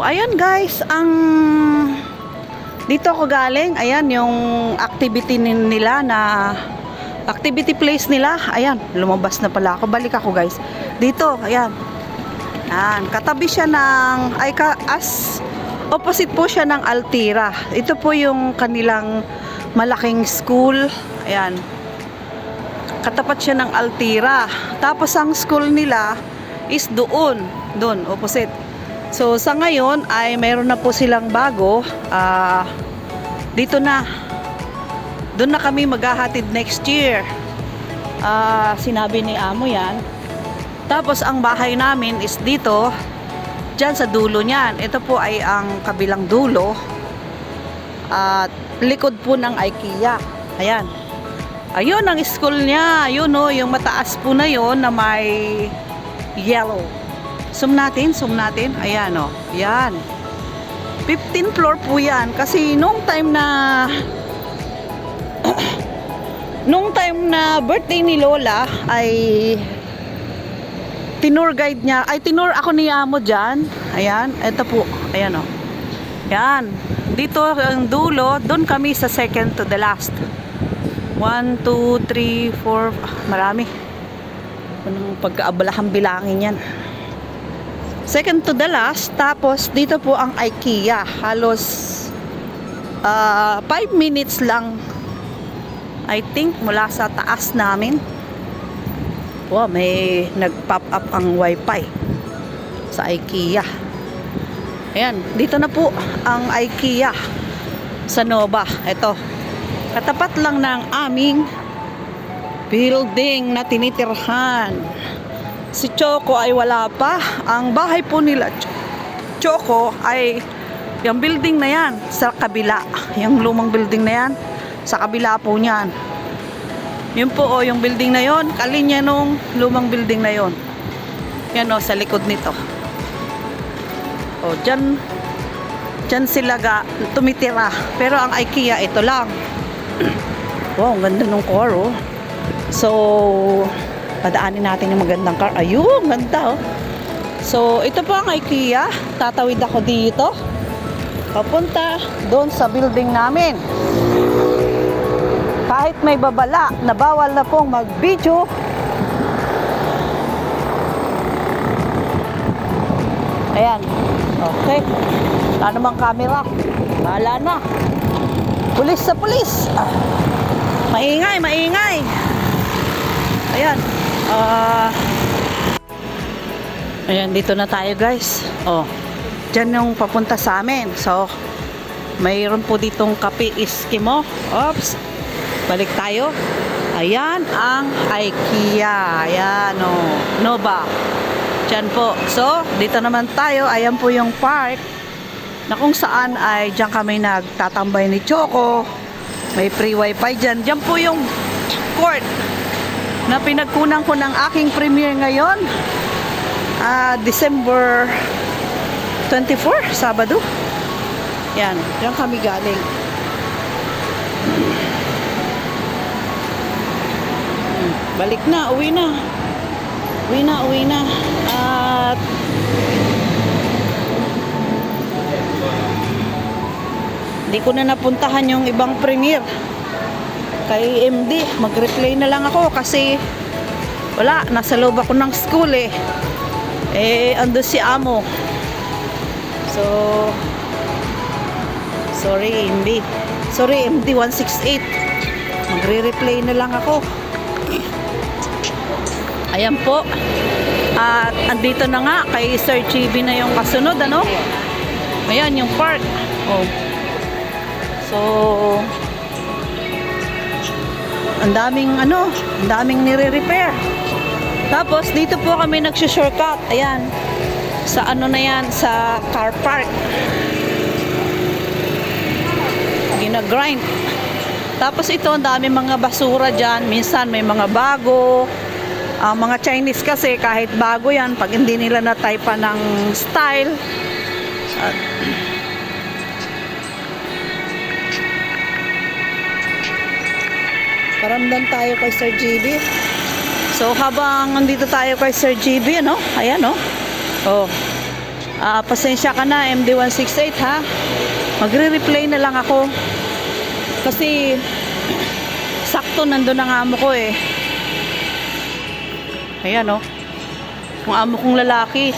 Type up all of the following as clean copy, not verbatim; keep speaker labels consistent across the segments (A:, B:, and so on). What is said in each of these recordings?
A: Ayan guys, dito ako galing. Ayan yung activity nila na activity place nila. Ayan, lumabas na pala ako. Balik ako guys. Dito, ayan. Ayan, katabi siya ng opposite po siya ng Altira. Ito po yung kanilang malaking school. Ayan. Katapat siya ng Altira. Tapos ang school nila is doon, opposite. So sa ngayon ay mayroon na po silang bago. Dito na. Doon na kami maghahatid next year. Sinabi ni Amo yan. Tapos ang bahay namin is dito, dyan sa dulo niyan. Ito po ay ang kabilang dulo. At likod po ng IKEA. Ayan. Ayun ang school niya. Ayun o, yung mataas po na yon na may yellow. Zoom natin. Ayan o. Yan. 15th floor po yan. Kasi nung time na birthday ni Lola ay tinur guide niya. Ay tinur ako ni Amo dyan. Ayan. Ito po. Ayan o. Yan. Dito ang dulo. Doon kami sa second to the last. 1, 2, 3, 4. Marami. Anong pagkaabalahan bilangin yan. Second to the last. Tapos dito po ang IKEA. Halos 5 minutes lang, I think, mula sa taas namin. Wow, may nag-pop up ang wifi sa IKEA. Ayan, dito na po ang IKEA sa Nova. Ito, katapat lang ng aming building na tinitirhan. Si Choco ay wala pa. Ang bahay po nila Choco ay yung building na yan sa kabila. Yung lumang building na yan sa kabila po niyan. Yun po o, yung building na yon, kalinya nung lumang building na yon. Yan o, sa likod nito. O, dyan sila tumitira. Pero ang IKEA ito lang. Wow, ang ganda ng car oh. So padaanin natin yung magandang car. Ayun, ganda oh. So ito po ang IKEA. Tatawid ako dito papunta doon sa building namin. Kahit may babala na bawal na pong mag-video, ayan, okay, wala namang camera, bahala na. Pulis sa pulis. Maingay. Ayan. Ayan, dito na tayo guys. Oh, dyan yung papunta sa amin. So, mayroon po ditong kape Eskimo. Oops. Balik tayo. Ayan ang IKEA. Ayan oh, Nova. Dyan po. So, dito naman tayo. Ayan po yung park na kung saan ay dyan kami nagtatambay ni Choco. May free wifi dyan. Dyan po yung court na pinagkunan ko ng aking premiere ngayon. December 24, Sabado. Yan, dyan kami galing. Balik na, uwi na. At hindi ko na napuntahan yung ibang premiere kay MD. Mag-replay na lang ako kasi wala, nasa loob ako ng school eh. Ando si Amo. So sorry MD 168. Magre-replay na lang ako. Ayan po. At andito na nga kay Sir GB na yung kasunod, ano? Ayan yung park. Oh. So ang daming nire-repair. Tapos dito po kami nagsho-shortcut. Ayan. Sa ano na yan, sa car park. Gina-grind. Tapos ito, ang daming mga basura dyan. Minsan may mga bago. Mga Chinese kasi kahit bago yan, pag hindi nila na-type ng style. Paramdam tayo kay Sir GB. So habang nandito tayo kay Sir GB, ano? Ayan, oh. Oh. Pasensya ka na, MD168 ha. Magre-replay na lang ako. Kasi sakto nandun ang amo ko eh. Ayan oh. Yung amo kong lalaki.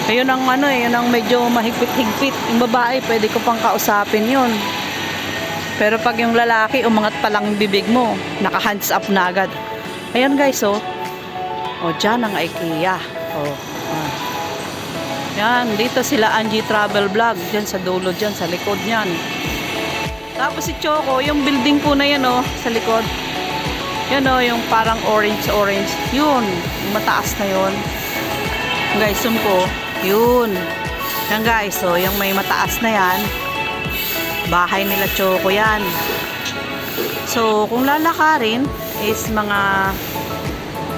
A: Ayun ang ano eh, yun ang medyo mahigpit-higpit. Yung babae, pwede ko pang kausapin yun. Pero pag yung lalaki, umangat pa lang yung bibig mo. Naka-hands up na agad. Ayan guys oh. O dyan ang IKEA. O. Yan, dito sila Angie Travel Vlog. Dyan sa dulo dyan, sa likod niyan. Tapos si Choco, yung building po na yan oh, sa likod. Yan oh, yung parang orange-orange. Yun, yung mataas na yun. Guys, yun po. Yun. Yan guys, oh, yung may mataas na yan. Bahay nila Choco yan. So, kung lalakarin is mga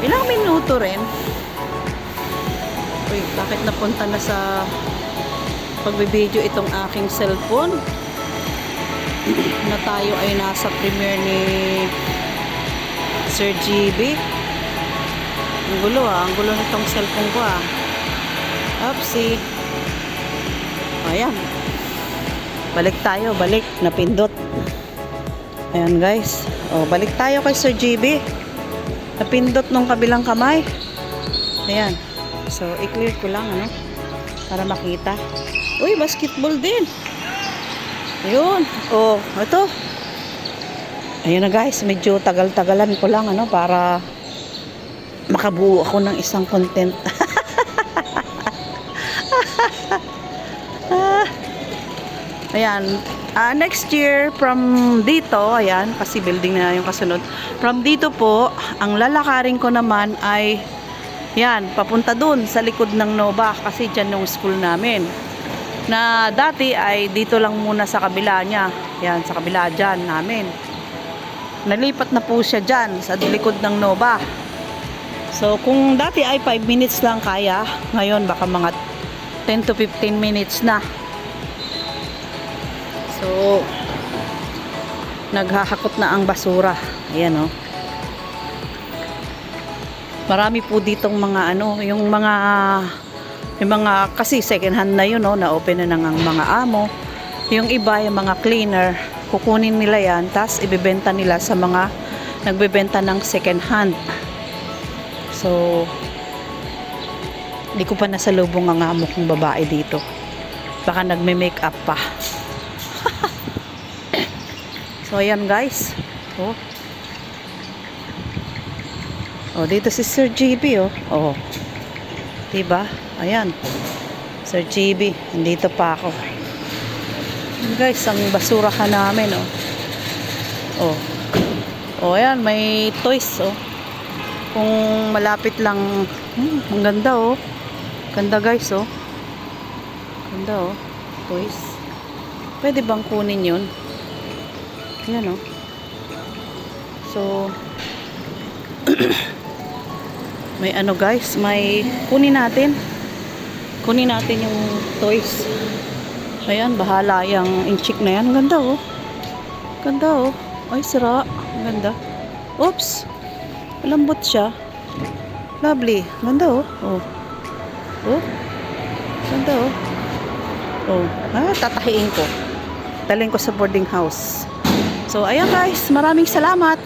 A: ilang minuto rin. Uy, bakit napunta na sa pagbibideo itong aking cellphone? Na tayo ay nasa premiere ni Sir GB. Ang gulo ang gulo nitong cellphone ko ah. Oopsie. Ayan. Balik tayo, balik. Napindot. Ayan guys. O, balik tayo kay Sir GB. Napindot nung kabilang kamay. Ayan. So, i-clear ko lang, ano? Para makita. Uy, basketball din. Ayun. Oh, ito. Ayun na guys. Medyo tagal-tagalan ko lang, ano? Para makabuo ako ng isang content. Ayan. Next year, from dito, ayan, kasi building na yung kasunod. From dito po, ang lalakarin ko naman ay yan, papunta dun sa likod ng Nova kasi dyan yung school namin. Na dati ay dito lang muna sa kabila niya. Yan, sa kabila dyan namin. Nalipat na po siya dyan sa likod ng Nova. So, kung dati ay 5 minutes lang kaya, ngayon baka mga 10 to 15 minutes na. So, naghahakot na ang basura. Ayan oh. Marami po ditong mga ano, yung mga kasi second hand na yun, no, na-open na ng mga amo. Yung iba, yung mga cleaner, kukunin nila yan, tapos ibebenta nila sa mga nagbebenta ng second hand. So, hindi ko pa nasalubong ang amo kong babae dito. Baka nagme-makeup pa. So, ayan guys. Oh. Oh, dito si Sir GB oh. Oh. 'Di ba? Ayan. Sir GB, nandito pa ako. Guys, ang basura ka namin oh. Oh. Oh, ayan, may toys oh. Kung malapit lang, ang ganda oh. Ganda guys oh. Ganda oh. Toys. Pwede bang kunin 'yun? Ayan oh. So may ano guys, may kunin natin yung toys. Ayan, bahala yung inchik na yan. Ganda oh. Ganda oh. Ay, sira. Ganda. Oops. Malambot siya. Lovely. Ganda oh. Oh. Oh. Ganda oh. Oh. Tatahiin ko. Dalhin ko sa boarding house. So, ayan guys. Maraming salamat.